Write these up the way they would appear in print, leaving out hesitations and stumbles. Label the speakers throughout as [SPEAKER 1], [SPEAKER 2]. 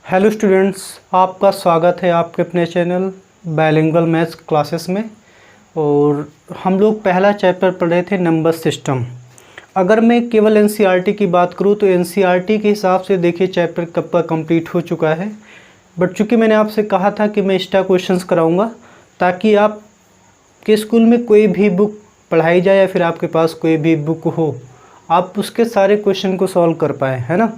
[SPEAKER 1] Hello students, आपका स्वागत है आपके अपने चैनल बाइलिंगुअल मैथ्स क्लासेस में। और हम लोग पहला चैप्टर पढ़ रहे थे नंबर सिस्टम। अगर मैं केवल एनसीईआरटी की बात करूं तो एनसीईआरटी के हिसाब से देखिए चैप्टर कब का कंप्लीट हो चुका है। बट चूँकि मैंने आपसे कहा था कि मैं एक्स्ट्रा क्वेश्चंस कराऊंगा ताकि आपके स्कूल में कोई भी बुक पढ़ाई जाए या फिर आपके पास कोई भी बुक हो, आप उसके सारे क्वेश्चन को सॉल्व कर पाएँ, है ना।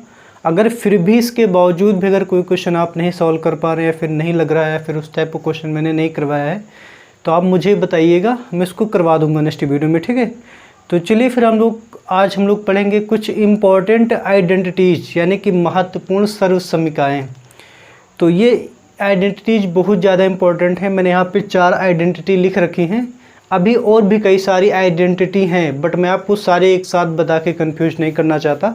[SPEAKER 1] अगर फिर भी इसके बावजूद भी अगर कोई क्वेश्चन आप नहीं सॉल्व कर पा रहे हैं या फिर नहीं लग रहा है या फिर उस टाइप का क्वेश्चन मैंने नहीं करवाया है तो आप मुझे बताइएगा, मैं इसको करवा दूंगा नेक्स्ट वीडियो में, ठीक है। तो चलिए फिर आज हम लोग पढ़ेंगे कुछ इम्पॉर्टेंट आइडेंटिटीज़ यानी कि महत्वपूर्ण सर्वसमीकाएँ। तो ये आइडेंटिटीज़ बहुत ज़्यादा इम्पॉर्टेंट है। मैंने यहाँ पे 4 आइडेंटिटी लिख रखी हैं। अभी और भी कई सारी आइडेंटिटी हैं बट मैं आपको सारे एक साथ बता के कन्फ्यूज नहीं करना चाहता।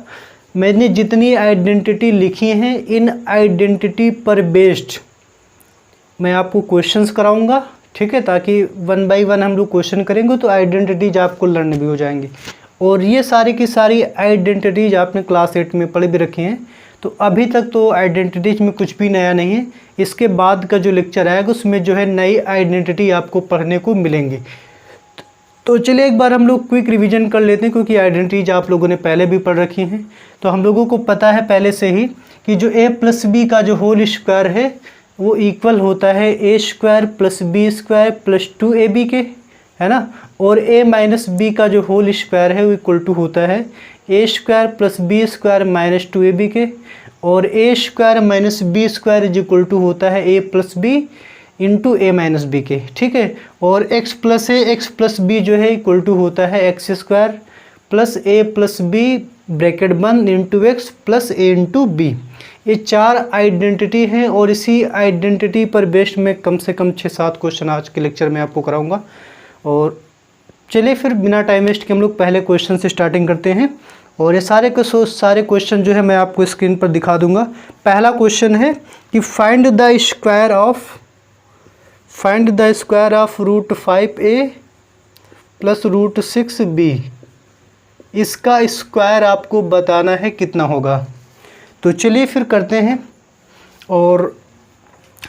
[SPEAKER 1] मैंने जितनी आइडेंटिटी लिखी हैं इन आइडेंटिटी पर बेस्ड मैं आपको क्वेश्चंस कराऊंगा, ठीक है, ताकि 1 बाय 1 हम लोग क्वेश्चन करेंगे तो आइडेंटिटीज आपको लर्न भी हो जाएंगी। और ये सारी की सारी आइडेंटिटीज आपने क्लास 8 में पढ़ भी रखी हैं, तो अभी तक तो आइडेंटिटीज में कुछ भी नया नहीं है। इसके बाद का जो लेक्चर आएगा उसमें जो है नई आइडेंटिटी आपको पढ़ने को मिलेंगी। तो चलिए एक बार हम लोग क्विक रिवीजन कर लेते हैं, क्योंकि आइडेंटिटीज आप लोगों ने पहले भी पढ़ रखी हैं। तो हम लोगों को पता है पहले से ही कि जो a प्लस बी का जो होल स्क्वायर है वो इक्वल होता है a square plus B square plus 2ab के, है ना। और a माइनस बी का जो होल स्क्वायर है वो इक्वल टू होता है a square plus B square minus 2ab के। और a square minus B square is equal to होता है a plus B into A minus B के, ठीक है। और x plus A X plus B जो है इक्वल टू होता है X square plus A plus B bracket बंद into X plus A into B. ये 4 आइडेंटिटी हैं और इसी आइडेंटिटी पर बेस्ड में कम से कम 6-7 क्वेश्चन आज के लेक्चर में आपको कराऊंगा। और चलिए फिर बिना टाइम वेस्ट के हम लोग पहले क्वेश्चन से स्टार्टिंग करते हैं। और ये सारे क्वेश्चन जो है मैं आपको स्क्रीन पर दिखा दूंगा। पहला क्वेश्चन है कि find the square of root 5a plus root 6b। इसका स्क्वायर आपको बताना है कितना होगा। तो चलिए फिर करते हैं। और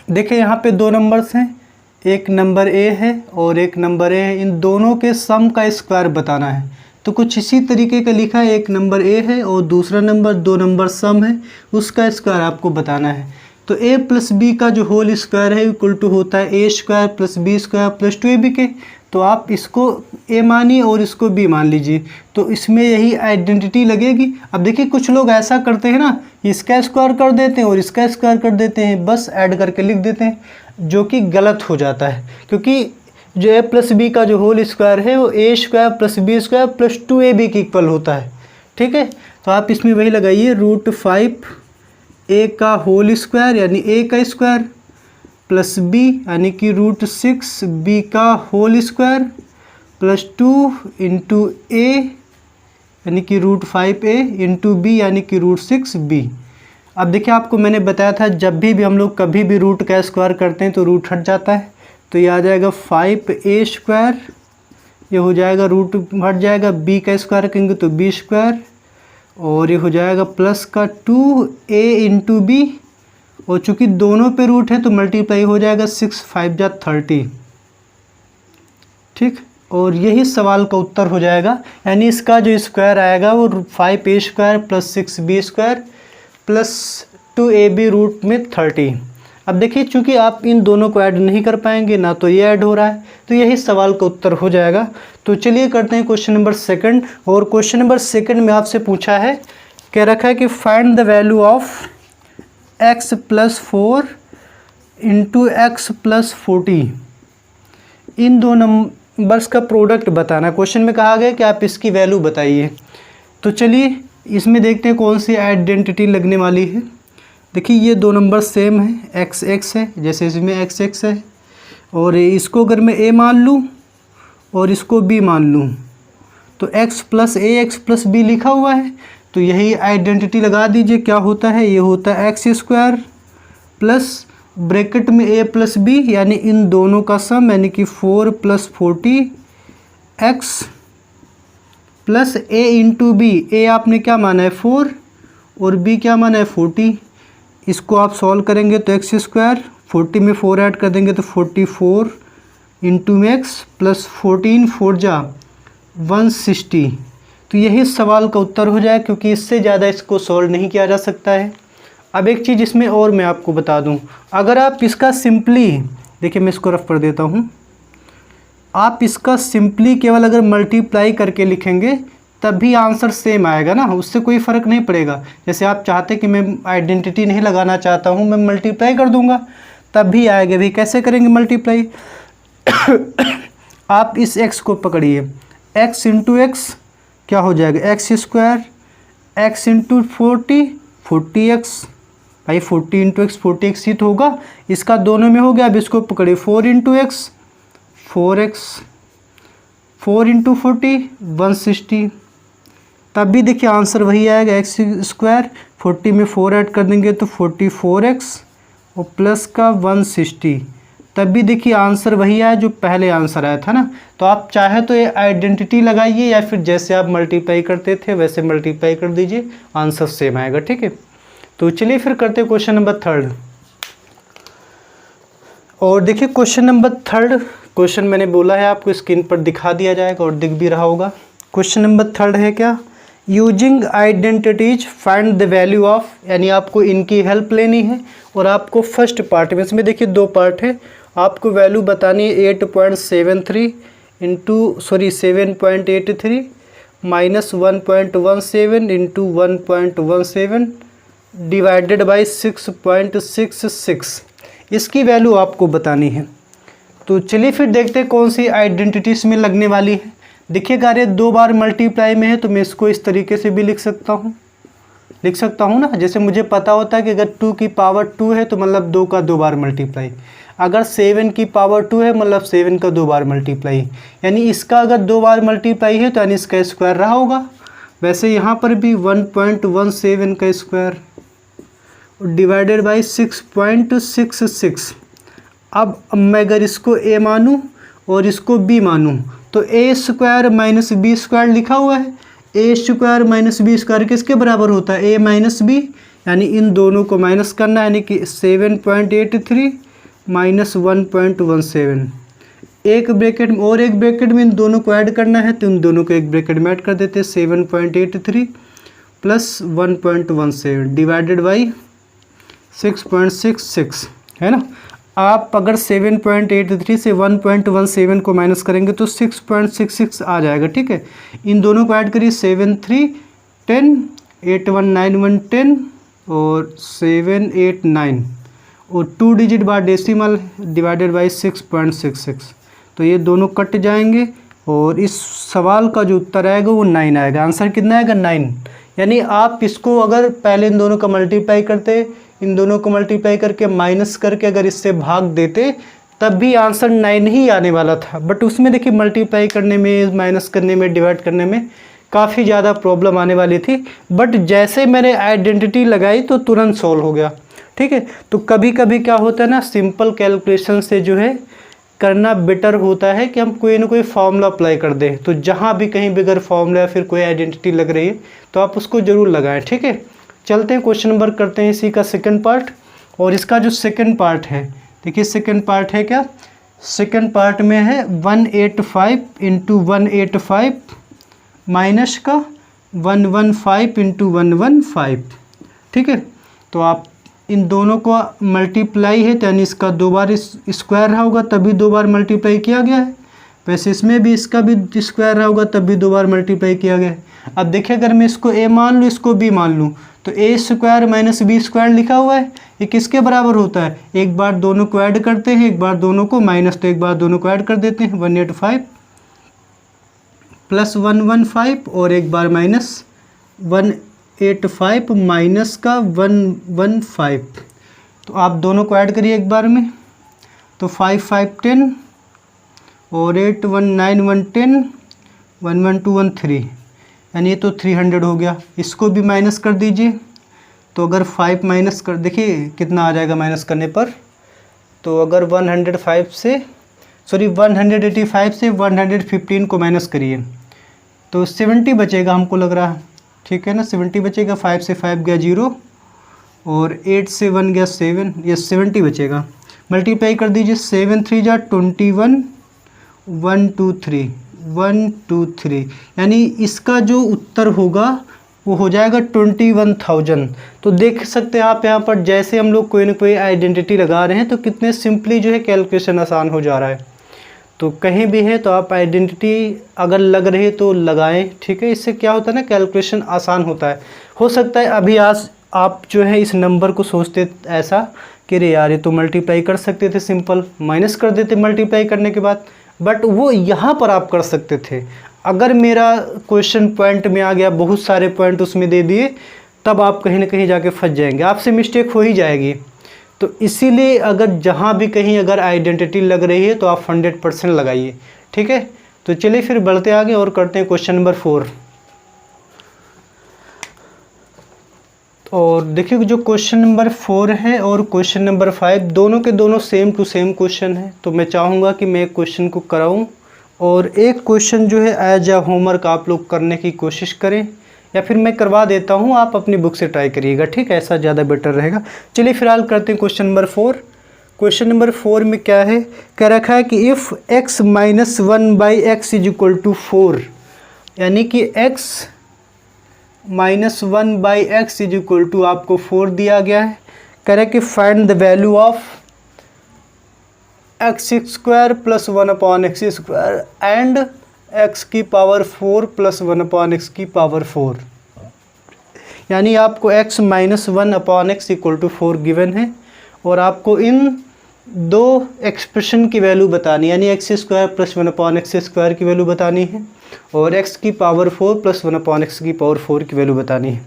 [SPEAKER 1] देखिए यहाँ पे 2 नंबर्स हैं, एक नंबर a है और एक नंबर a है। इन दोनों के सम का स्क्वायर बताना है। तो कुछ इसी तरीके का लिखा है, एक नंबर a है और दूसरा नंबर 2 नंबर सम है, उसका स्क्वायर आपको बताना है। तो a प्लस बी का जो होल स्क्वायर है इक्वल टू होता है a square plus B square plus 2ab के। तो आप इसको a मानिए और इसको b मान लीजिए, तो इसमें यही आइडेंटिटी लगेगी। अब देखिए कुछ लोग ऐसा करते हैं ना, इसका स्क्वायर कर देते हैं और इसका स्क्वायर कर देते हैं, बस ऐड करके लिख देते हैं, जो कि गलत हो जाता है। क्योंकि जो a प्लस बी का जो होल स्क्वायर है वो a square plus B square plus 2ab के इक्वल होता है, ठीक है। तो आप इसमें वही लगाइए, रूट 5a का होल स्क्वायर यानी a का स्क्वायर प्लस b यानी कि रूट 6b का whole square plus 2 into a यानी कि रूट 5a इंटू b यानी कि रूट 6b। अब देखिए आपको मैंने बताया था जब भी हम लोग कभी भी रूट का स्क्वायर करते हैं तो रूट हट जाता है। तो ये आ जाएगा 5a स्क्वायर, ये हो जाएगा रूट हट जाएगा, b का स्क्वायर करेंगे तो b स्क्वायर, और ये हो जाएगा प्लस का 2a इंटू बी। और चूँकि दोनों पे रूट है तो मल्टीप्लाई हो जाएगा, 6 5 जा 30, ठीक। और यही सवाल का उत्तर हो जाएगा। यानी इसका जो स्क्वायर आएगा वो 5a square plus 6b square plus 2ab root में 30। अब देखिए चूँकि आप इन दोनों को ऐड नहीं कर पाएंगे ना, तो ये ऐड हो रहा है, तो यही सवाल का उत्तर हो जाएगा। तो चलिए करते हैं क्वेश्चन नंबर 2। और क्वेश्चन नंबर 2 में आपसे पूछा है, कह रखा है कि find the value of x plus 4 into X plus 40। In 2 numbers का प्रोडक्ट बताना। क्वेश्चन में कहा गया कि आप इसकी वैल्यू बताइए। तो चलिए इसमें देखते हैं कौन सी आइडेंटिटी लगने वाली है। देखिए ये 2 नंबर सेम है, x x है जैसे इसमें x x है, और इसको अगर मैं a मान लूँ और इसको b मान लूँ तो x plus a X plus B लिखा हुआ है, तो यही आइडेंटिटी लगा दीजिए। क्या होता है, ये होता है एक्स स्क्वायर प्लस ब्रैकेट में a प्लस बी यानी इन दोनों का सम यानी कि 4 plus 40 x plus a into B. a आपने क्या माना है 4 और b क्या माना है 40। इसको आप सॉल्व करेंगे तो एक्स स्क्वायर, 40 में 4 ऐड कर देंगे तो 44 इंटू एक्स प्लस 14 4 जा 160। तो यही सवाल का उत्तर हो जाए, क्योंकि इससे ज़्यादा इसको सॉल्व नहीं किया जा सकता है। अब एक चीज़ इसमें और मैं आपको बता दूं, अगर आप इसका सिंपली, देखिए मैं इसको रफ कर देता हूं, आप इसका सिंपली केवल अगर मल्टीप्लाई करके लिखेंगे तब भी आंसर सेम आएगा ना, उससे कोई फ़र्क नहीं पड़ेगा। जैसे आप चाहते कि मैं आइडेंटिटी नहीं लगाना चाहता हूं, मैं मल्टीप्लाई कर दूंगा तब भी आएगा। भी कैसे करेंगे मल्टीप्लाई? आप इस x को पकड़िए, x इंटू एक्स क्या हो जाएगा, x square, x into 40x, भाई 40 इंटू एक्स 40x ही तो होगा, इसका दोनों में हो गया। अब इसको पकड़िए 4 इंटू एक्स 4x, 4 इंटू 40 160, तब भी देखिए आंसर वही आएगा, एक्स स्क्वायर, 40 में 4 ऐड कर देंगे तो 44x और प्लस का 160, तब भी देखिए आंसर वही आया जो पहले आंसर आया था ना। तो आप चाहे तो ये आइडेंटिटी लगाइए या फिर जैसे आप मल्टीप्लाई करते थे वैसे मल्टीप्लाई कर दीजिए, आंसर सेम आएगा। ठीक है, तो चलिए फिर करते हैं क्वेश्चन नंबर 3। और देखिए क्वेश्चन नंबर 3, क्वेश्चन मैंने बोला है आपको स्क्रीन पर दिखा दिया जाएगा और दिख भी रहा होगा। क्वेश्चन नंबर 3 है क्या, using identities find the value of, यानी आपको इनकी हेल्प लेनी है। और आपको फर्स्ट पार्ट में, इसमें देखिए 2 पार्ट है, आपको वैल्यू बतानी है 8.73 into 7.83 minus 1.17 into 1.17 divided by 6.66, इसकी वैल्यू आपको बतानी है। तो चलिए फिर देखते हैं कौन सी आइडेंटिटीज में लगने वाली है। देखिए कार्य 2 बार मल्टीप्लाई में है तो मैं इसको इस तरीके से भी लिख सकता हूँ ना। जैसे मुझे पता होता है कि अगर 2 की पावर 2 है तो मतलब 2 का 2 बार मल्टीप्लाई, अगर 7 की पावर 2 है मतलब 7 का 2 बार मल्टीप्लाई, यानी इसका अगर 2 बार मल्टीप्लाई है तो यानी इसका स्क्वायर रहा होगा। वैसे यहाँ पर भी 1.17 का स्क्वायर डिवाइडेड बाई 6.66। अब मैं अगर इसको a मानूँ और इसको b मानूँ तो a square minus B square लिखा हुआ है, a square minus B square किसके बराबर होता है, a माइनस बी, यानी इन दोनों को माइनस करना है, यानी कि 7.83 माइनस 1.17, एक ब्रैकेट में और एक ब्रैकेट में इन दोनों को ऐड करना है तो इन दोनों को एक ब्रैकेट में ऐड कर देते हैं, 7.83 प्लस 1.17 डिवाइडेड बाई 6.66, है ना। आप अगर 7.83 से 1.17 को माइनस करेंगे तो 6.66 आ जाएगा। ठीक है, इन दोनों को ऐड करिए, 7 3 10 8 1 9 1 10 और 7 8 9 और 2 digit bar decimal divided by 6.66, तो ये दोनों कट जाएंगे और इस सवाल का जो उत्तर आएगा वो 9 आएगा। आंसर कितना आएगा, 9। यानी आप इसको अगर पहले इन दोनों का मल्टीप्लाई करते, इन दोनों को मल्टीप्लाई करके माइनस करके अगर इससे भाग देते तब भी आंसर 9 ही आने वाला था। बट उसमें देखिए मल्टीप्लाई करने में, माइनस करने में, डिवाइड करने में काफ़ी ज़्यादा प्रॉब्लम आने वाली थी। बट जैसे मैंने आइडेंटिटी लगाई तो तुरंत सॉल्व हो गया। ठीक है, तो कभी कभी क्या होता है ना, सिंपल कैलकुलेशन से जो है करना बेटर होता है कि हम कोई ना कोई फार्मूला अप्लाई कर दें। तो जहाँ भी कहीं भी अगर फार्मूला या फिर कोई आइडेंटिटी लग रही है तो आप उसको ज़रूर लगाएं। ठीक है, चलते हैं क्वेश्चन नंबर करते हैं इसी का सेकंड पार्ट। और इसका जो सेकंड पार्ट है, देखिए सेकंड पार्ट है क्या, सेकंड पार्ट में है 185 इंटू 185 माइनस का 115 इंटू 115। ठीक है, तो आप इन दोनों को मल्टीप्लाई है तो यानी इसका 2 बार स्क्वायर रहा होगा तभी 2 बार मल्टीप्लाई किया गया है। वैसे इसमें भी इसका भी स्क्वायर रहा होगा तब भी 2 बार मल्टीप्लाई किया गया है। अब देखिए अगर मैं इसको a मान लूँ, इसको b मान लूँ, तो a square minus B square लिखा हुआ है, ये किसके बराबर होता है, एक बार दोनों को ऐड करते हैं, एक बार दोनों को माइनस, तो एक बार दोनों को ऐड कर देते हैं, 185 प्लस 115 और एक बार माइनस 185 माइनस का 115। तो आप दोनों को ऐड करिए एक बार में, तो 5 5 10 और 8 1 9 1 10 1 1 2 1 3, यानी ये तो 300 हो गया। इसको भी माइनस कर दीजिए, तो अगर 5 माइनस कर, देखिए कितना आ जाएगा माइनस करने पर, तो अगर 185 से 115 को माइनस करिए तो 70 बचेगा हमको लग रहा है। ठीक है ना, 70 बचेगा, 5 से 5 गया 0 और 8 से 1 गया 7, ये 70 बचेगा। मल्टीप्लाई कर दीजिए, 7 3 जा 21, 1 2 3, 1 2 3, यानी इसका जो उत्तर होगा वो हो जाएगा 21,000। तो देख सकते हैं आप यहाँ पर जैसे हम लोग कोई ना कोई आइडेंटिटी लगा रहे हैं तो कितने सिंपली जो है कैलकुलेशन आसान हो जा रहा है। तो कहीं भी है तो आप आइडेंटिटी अगर लग रही है तो लगाएं, ठीक है। इससे क्या होता है ना, कैलकुलेशन आसान होता है। हो सकता है अभी आज आप जो है इस नंबर को सोचते ऐसा कि रे यार ये तो मल्टीप्लाई कर सकते थे, सिंपल माइनस कर देते मल्टीप्लाई करने के बाद, बट वो यहाँ पर आप कर सकते थे। अगर मेरा क्वेश्चन पॉइंट में आ गया, बहुत सारे पॉइंट उसमें दे दिए, तब आप कहीं ना कहीं जाके फंस जाएंगे, आपसे मिस्टेक हो ही जाएगी। तो इसीलिए अगर जहाँ भी कहीं अगर आइडेंटिटी लग रही है तो आप 100% लगाइए, ठीक है। तो चलिए फिर बढ़ते आगे और करते हैं क्वेश्चन नंबर 4। और देखिए जो क्वेश्चन नंबर 4 है और क्वेश्चन नंबर 5 दोनों के दोनों सेम टू सेम क्वेश्चन है। तो मैं चाहूँगा कि मैं क्वेश्चन को कराऊँ और एक क्वेश्चन जो है एज अ होमवर्क आप लोग करने की कोशिश करें, या फिर मैं करवा देता हूँ, आप अपनी बुक से ट्राई करिएगा, ठीक है, ऐसा ज़्यादा बेटर रहेगा। चलिए फिलहाल करते हैं क्वेश्चन नंबर 4। क्वेश्चन नंबर 4 में क्या है, कह रखा है कि इफ़ x - 1/x = 4, यानी कि x - 1/x = आपको 4 दिया गया है। कह रहा है कि find the value of x² + 1/x² and x⁴ + 1/x⁴, यानी आपको x - 1/x = 4 गिवन है और आपको इन दो एक्सप्रेशन की वैल्यू बतानी, यानी x² + 1/x² की वैल्यू बतानी है और x⁴ + 1/x⁴ की वैल्यू बतानी है।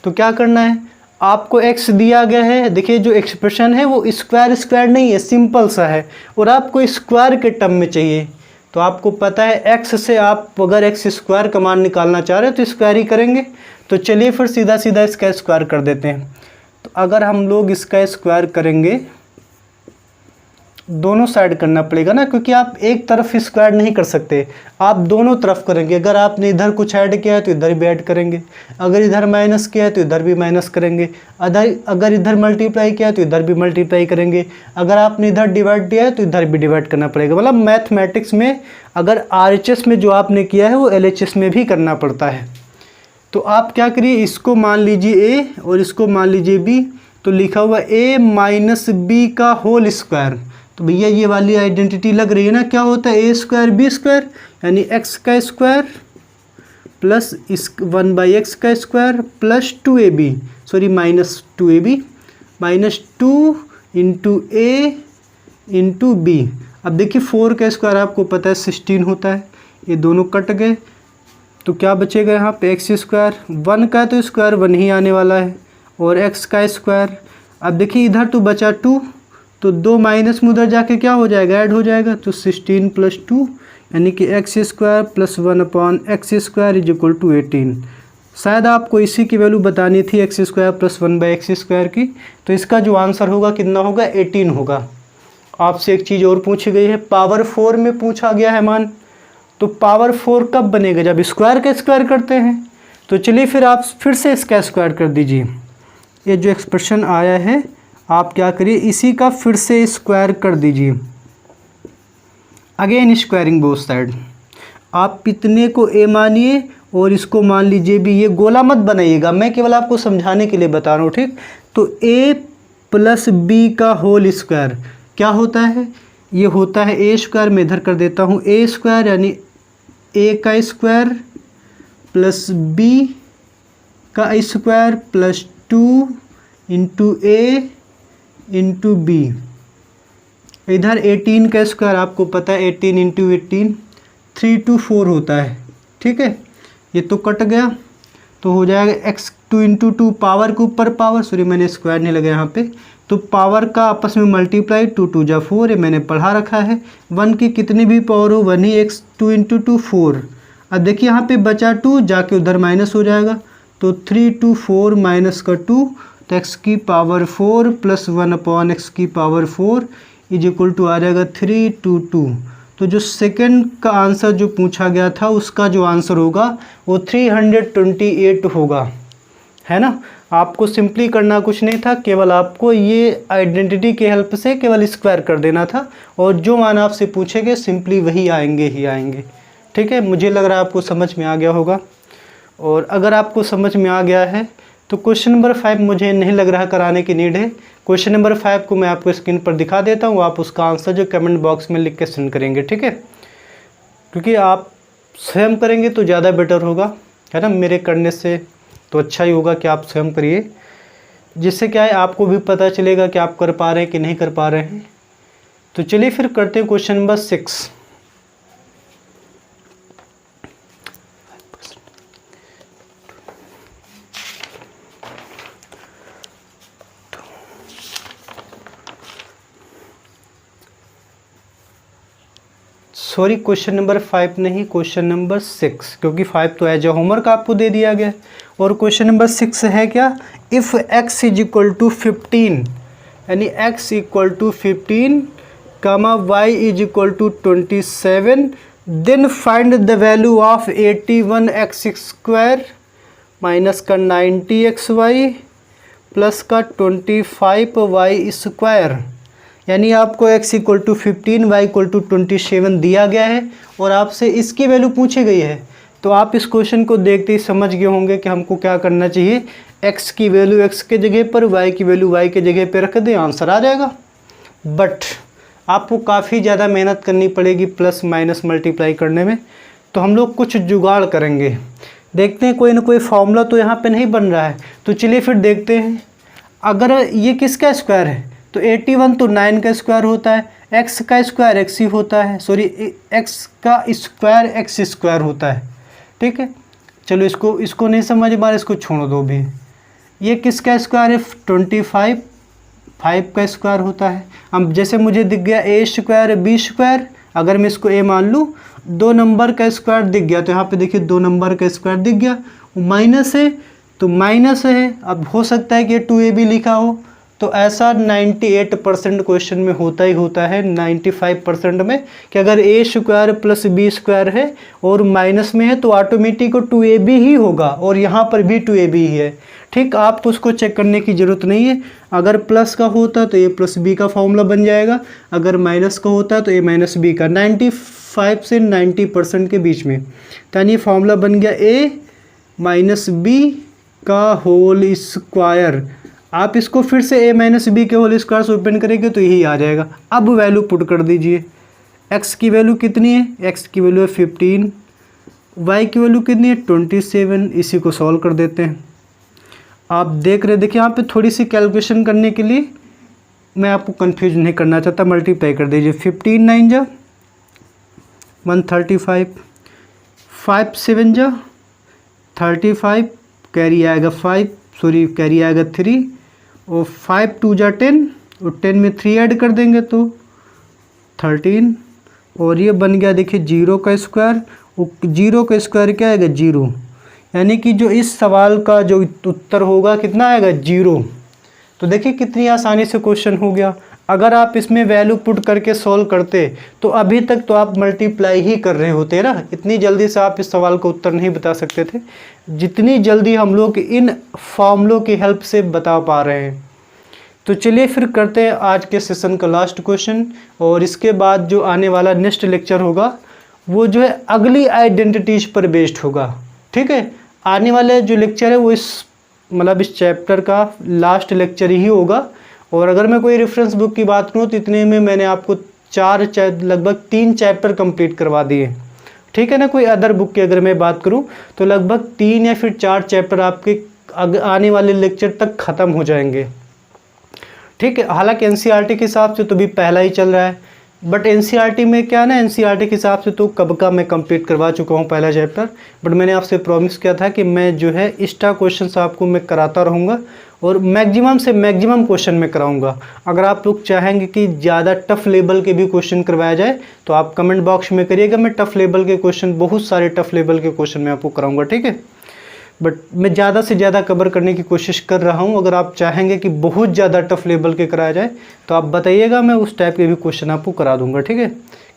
[SPEAKER 1] तो क्या करना है, आपको x दिया गया है, देखिए जो एक्सप्रेशन है वो स्क्वायर नहीं है, सिंपल सा है, और आपको स्क्वायर के टर्म में चाहिए। तो आपको पता है x से आप अगर x² का मान निकालना चाह रहे हो तो स्क्वायर ही करेंगे। तो चलिए फिर सीधा सीधा इसका स्क्वायर कर देते हैं। तो अगर हम लोग इसका स्क्वायर करेंगे, दोनों साइड करना पड़ेगा ना, क्योंकि आप एक तरफ स्क्वायर नहीं कर सकते, आप दोनों तरफ करेंगे। अगर आपने इधर कुछ ऐड किया है तो इधर भी ऐड करेंगे, अगर इधर माइनस किया है तो इधर भी माइनस करेंगे, अगर इधर मल्टीप्लाई किया है तो इधर भी मल्टीप्लाई करेंगे, अगर आपने इधर डिवाइड दिया है तो इधर भी डिवाइड करना पड़ेगा। मतलब मैथमेटिक्स में अगर RHS में जो आपने किया है वो LHS में भी करना पड़ता है। तो आप क्या करिए, इसको मान लीजिए a और इसको मान लीजिए b, तो लिखा हुआ a - b का होल स्क्वायर। तो भैया ये वाली आइडेंटिटी लग रही है ना, क्या होता है a² b², यानी x का स्क्वायर प्लस इस 1/x² plus 2ab, sorry -2ab, -2 × a × b। अब देखिए 4 का स्क्वायर आपको पता है 16 होता है, ये दोनों कट गए, तो क्या बचेगा यहाँ पे x², 1 का तो स्क्वायर 1 ही आने वाला है, और x का स्क्वायर। अब देखिए इधर तो बचा 2, तो 2 माइनस में उधर जाके क्या हो जाएगा, ऐड हो जाएगा, तो 16 + 2, यानी कि x² + 1/x² = 18। शायद आपको इसी की वैल्यू बतानी थी, x² + 1/x² की। तो इसका जो आंसर होगा कितना होगा, 18 होगा। आपसे एक चीज़ और पूछी गई है, पावर 4 में पूछा गया है मान, तो पावर 4 कब बनेगा, जब स्क्वायर का स्क्वायर करते हैं। तो चलिए फिर आप फिर से इसका स्क्वायर कर दीजिए। ये जो एक्सप्रेशन आया है आप क्या करिए, इसी का फिर से स्क्वायर कर दीजिए। अगेन स्क्वायरिंग बोथ साइड, आप इतने को a मानिए और इसको मान लीजिए b। ये गोला मत बनाइएगा, मैं केवल आपको समझाने के लिए बता रहा हूँ, ठीक। तो a + b का होल स्क्वायर क्या होता है, ये होता है a², मैं इधर कर देता हूँ a², यानी a का स्क्वायर प्लस b का स्क्वायर प्लस 2 × a × b। इधर 18 का स्क्वायर आपको पता है 18 × 18 324 होता है, ठीक है। ये तो कट गया, तो हो जाएगा x2 × 2, पावर के ऊपर पावर, सॉरी मैंने स्क्वायर नहीं लगा यहाँ पे, तो पावर का आपस में मल्टीप्लाई, 2 × 2 = 4, ये मैंने पढ़ा रखा है। 1 की कितनी भी पावर हो 1 ही, x2 × 2 4। अब देखिए यहाँ पे बचा 2, जाके उधर माइनस हो जाएगा, तो 324 माइनस का 2, तो x⁴ + 1/x⁴ = आ जाएगा 322। तो जो सेकंड का आंसर जो पूछा गया था उसका जो आंसर होगा वो 328 होगा, है ना। आपको सिंपली करना कुछ नहीं था, केवल आपको ये आइडेंटिटी के हेल्प से केवल स्क्वायर कर देना था और जो मान आपसे पूछेंगे सिंपली वही आएंगे ही आएंगे। ठीक है, मुझे लग रहा है आपको समझ में आ गया होगा। और अगर आपको समझ में आ गया है तो क्वेश्चन नंबर 5 मुझे नहीं लग रहा कराने की नीड है। क्वेश्चन नंबर 5 को मैं आपको स्क्रीन पर दिखा देता हूँ, आप उसका आंसर जो कमेंट बॉक्स में लिख के सेंड करेंगे। ठीक है, क्योंकि आप स्वयं करेंगे तो ज़्यादा बेटर होगा, है ना। मेरे करने से तो अच्छा ही होगा कि आप स्वयं करिए, जिससे क्या है आपको भी पता चलेगा कि आप कर पा रहे हैं कि नहीं कर पा रहे हैं। तो चलिए फिर करते हैं question number 6। Sorry, question number 5 नहीं, क्वेश्चन नंबर 6, क्योंकि 5 तो एज ए होमवर्क आपको दे दिया गया। और क्वेश्चन नंबर 6 है क्या, if x is equal to 15, यानी x equal to 15 comma y is equal to 27, then find the value of 81x square minus का 90xy प्लस का 25y स्क्वायर। यानी आपको x equal to 15 y equal to 27 दिया गया है और आपसे इसकी वैल्यू पूछी गई है। तो आप इस क्वेश्चन को देखते ही समझ गए होंगे कि हमको क्या करना चाहिए, x की वैल्यू x के जगह पर, y की वैल्यू y के जगह पर रख दें, आंसर आ जाएगा। बट आपको काफ़ी ज़्यादा मेहनत करनी पड़ेगी प्लस माइनस मल्टीप्लाई करने में। तो हम लोग कुछ जुगाड़ करेंगे, देखते हैं कोई ना कोई फॉर्मूला तो यहाँ पे नहीं बन रहा है। तो चलिए फिर देखते हैं, अगर ये किसका स्क्वायर है तो 81 तो 9 का स्क्वायर होता है, x का स्क्वायर x ही होता है, सॉरी x का स्क्वायर x स्क्वायर होता है। ठीक है, चलो इसको नहीं समझ पा रहे, इसको छोड़ दो भी। ये किसका स्क्वायर है 25, 5 का स्क्वायर होता है। अब जैसे मुझे दिख गया a स्क्वायर b स्क्वायर, अगर मैं इसको a मान लूँ, 2 नंबर का स्क्वायर दिख गया, तो यहाँ पे देखिए 2 नंबर का स्क्वायर दिख गया, माइनस है तो माइनस है। अब हो सकता है कि 2ab लिखा हो, तो ऐसा 98% क्वेश्चन में होता ही होता है, 95% में, कि अगर a square plus b square है और माइनस में है तो ऑटोमेटिक 2ab ही होगा, और यहाँ पर भी 2ab ही है। ठीक, आपको उसको चेक करने की ज़रूरत नहीं है। अगर प्लस का होता तो a प्लस b का फॉर्मूला बन जाएगा, अगर माइनस का होता तो a माइनस b का, 95 से 90% के बीच में। यानी फॉर्मूला बन गया a माइनस b का होल स्क्वायर। आप इसको फिर से a माइनस बी के होल स्क्वायर से ओपन करेंगे तो यही आ जाएगा। अब वैल्यू पुट कर दीजिए, x की वैल्यू कितनी है, x की वैल्यू है 15, y की वैल्यू कितनी है 27। इसी को सॉल्व कर देते हैं। आप देख रहे, देखिए यहाँ पे थोड़ी सी कैलकुलेशन करने के लिए मैं आपको कंफ्यूज नहीं करना चाहता, मल्टीप्लाई कर दीजिए। 15 9 जा 135, 5 7 जा 35, कैरी आएगा 5, सॉरी कैरी आएगा 3, और 5 2 जा 10, और 10 में 3 ऐड कर देंगे तो 13, और ये बन गया देखिए 0 का स्क्वायर। 0 का स्क्वायर क्या आएगा 0, यानी कि जो इस सवाल का जो उत्तर होगा कितना आएगा 0। तो देखिए कितनी आसानी से क्वेश्चन हो गया। अगर आप इसमें वैल्यू पुट करके सॉल्व करते तो अभी तक तो आप मल्टीप्लाई ही कर रहे होते ना, इतनी जल्दी से आप इस सवाल का उत्तर नहीं बता सकते थे जितनी जल्दी हम लोग इन फॉर्मूलों की हेल्प से बता पा रहे हैं। तो चलिए फिर करते हैं आज के सेशन का लास्ट क्वेश्चन, और इसके बाद जो आने वाला नेक्स्ट लेक्चर होगा वो जो है अगली आइडेंटिटीज पर बेस्ड होगा। ठीक है, आने वाले जो लेक्चर है वो इस चैप्टर का लास्ट लेक्चर ही होगा। और अगर मैं कोई रेफरेंस बुक की बात करूँ तो इतने में मैंने आपको लगभग 3 चैप्टर कंप्लीट करवा दिए। ठीक है ना, कोई अदर बुक की अगर मैं बात करूँ तो लगभग 3 या फिर 4 चैप्टर आपके आने वाले लेक्चर तक ख़त्म हो जाएंगे। ठीक है, हालांकि एनसीईआरटी के हिसाब से तो भी पहला ही चल रहा है, बट एनसीईआरटी में क्या ना, एनसीईआरटी के हिसाब से तो कब का मैं कंप्लीट करवा चुका हूँ पहला चैप्टर। बट मैंने आपसे प्रॉमिस किया था कि मैं जो है एक्स्ट्रा क्वेश्चंस आपको मैं कराता रहूँगा और मैक्सिमम से मैक्सिमम क्वेश्चन में कराऊंगा। अगर आप लोग चाहेंगे कि ज़्यादा टफ लेवल के भी क्वेश्चन करवाया जाए तो आप कमेंट बॉक्स में करिएगा, मैं टफ लेवल के क्वेश्चन, बहुत सारे टफ लेवल के क्वेश्चन मैं आपको कराऊंगा। ठीक है, बट मैं ज़्यादा से ज़्यादा कवर करने की कोशिश कर रहा हूं। अगर आप चाहेंगे कि बहुत ज़्यादा टफ लेवल के कराया जाए तो आप बताइएगा, मैं उस टाइप के भी क्वेश्चन आपको करा दूँगा। ठीक है,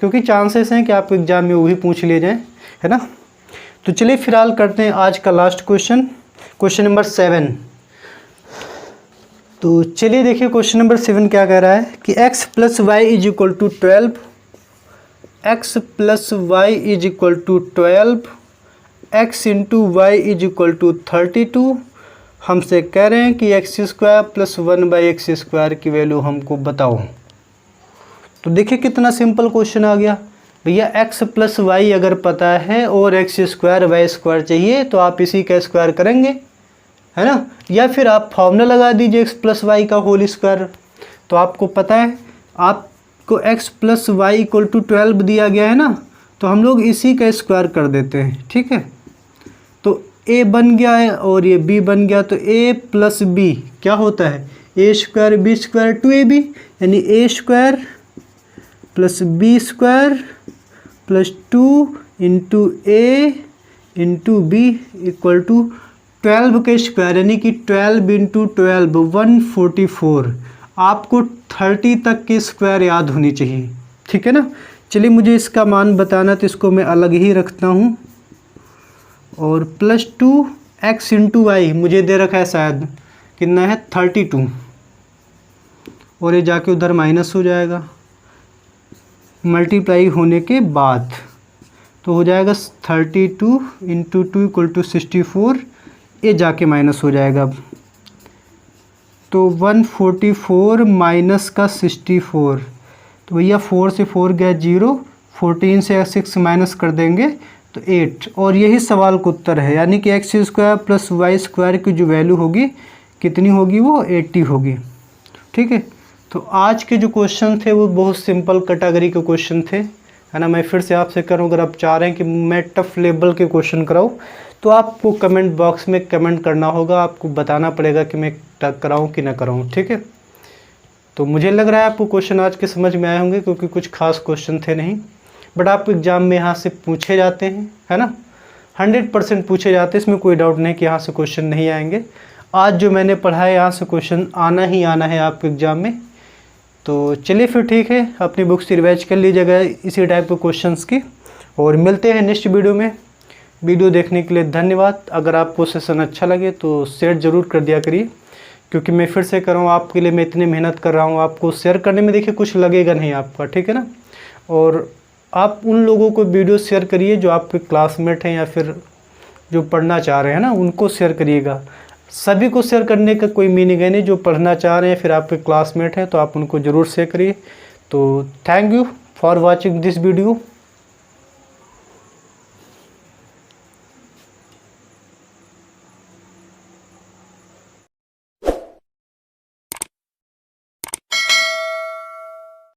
[SPEAKER 1] क्योंकि चांसेस हैं कि आपको एग्जाम में वो भी पूछ लिए जाएँ, है ना। तो चलिए फिलहाल करते हैं आज का लास्ट क्वेश्चन, क्वेश्चन नंबर 7। तो चलिए देखिए क्वेश्चन नंबर 7 क्या कह रहा है कि x plus Y is equal to 12, x plus Y is equal to 12, x into Y is equal to 32। हमसे कह रहे हैं कि एक्स स्क्वायर प्लस 1/x² की वैल्यू हमको बताओ। तो देखिए कितना सिंपल क्वेश्चन आ गया भैया। x प्लस वाई अगर पता है और x² y² चाहिए तो आप इसी का स्क्वायर करेंगे, है ना, या फिर आप फॉर्मूला लगा दीजिए x प्लस वाई का होल स्क्वायर। तो आपको पता है आपको x plus Y equal to 12 दिया गया है ना, तो हम लोग इसी का स्क्वायर कर देते हैं, ठीक है। तो a बन गया है और ये b बन गया, तो a प्लस b क्या होता है a² b² 2ab, यानी a² plus b² plus 2 into a into b equal to 12 के स्क्वायर, यानी कि 12 इंटू 12 144। आपको 30 तक के स्क्वायर याद होनी चाहिए, ठीक है ना। चलिए मुझे इसका मान बताना, तो इसको मैं अलग ही रखता हूँ। और प्लस 2x इंटू वाई मुझे दे रखा है शायद कितना है 32, और ये जाके उधर माइनस हो जाएगा मल्टीप्लाई होने के बाद, तो हो जाएगा 32 इंटू 2 इक्वल टू 64, ये जाके माइनस हो जाएगा। अब तो 144 माइनस का 64, तो भैया 4 से 4 गया 0, 14 से 6 माइनस कर देंगे तो 8, और यही सवाल का उत्तर है। यानी कि x² प्लस y² की जो वैल्यू होगी कितनी होगी, वो 80 होगी, ठीक है। तो आज के जो क्वेश्चन थे वो बहुत सिंपल कैटेगरी के क्वेश्चन थे, है ना। मैं फिर से आपसे करूँ, अगर आप चाह रहे हैं कि मैं टफ लेवल के क्वेश्चन कराऊँ तो आपको कमेंट बॉक्स में कमेंट करना होगा, आपको बताना पड़ेगा कि मैं कराऊँ कि ना कराऊँ, ठीक है। तो मुझे लग रहा है आपको क्वेश्चन आज के समझ में आए होंगे, क्योंकि कुछ खास क्वेश्चन थे नहीं, बट आपको एग्ज़ाम में यहाँ से पूछे जाते हैं, है ना, 100% पूछे जाते हैं, इसमें कोई डाउट नहीं कि यहाँ से क्वेश्चन नहीं आएंगे। आज जो मैंने पढ़ा है यहाँ से क्वेश्चन आना ही आना है आपके एग्ज़ाम में। तो चलिए फिर ठीक है, अपनी बुक्स रिवाइज कर लीजिएगा इसी टाइप के क्वेश्चंस की, और मिलते हैं नेक्स्ट वीडियो में। वीडियो देखने के लिए धन्यवाद। अगर आपको सेशन अच्छा लगे तो शेयर ज़रूर कर दिया करिए, क्योंकि मैं फिर से कर रहा हूँ आपके लिए, मैं इतनी मेहनत कर रहा हूँ, आपको शेयर करने में देखिए कुछ लगेगा नहीं आपका, ठीक है ना। और आप उन लोगों को वीडियो शेयर करिए जो आपके क्लासमेट हैं या फिर जो पढ़ना चाह रहे हैं ना, उनको शेयर करिएगा। सभी को शेयर करने का कोई मीनिंग है नहीं, जो पढ़ना चाह रहे हैं फिर आपके क्लासमेट हैं तो आप उनको ज़रूर शेयर करिए। तो thank you for watching this video.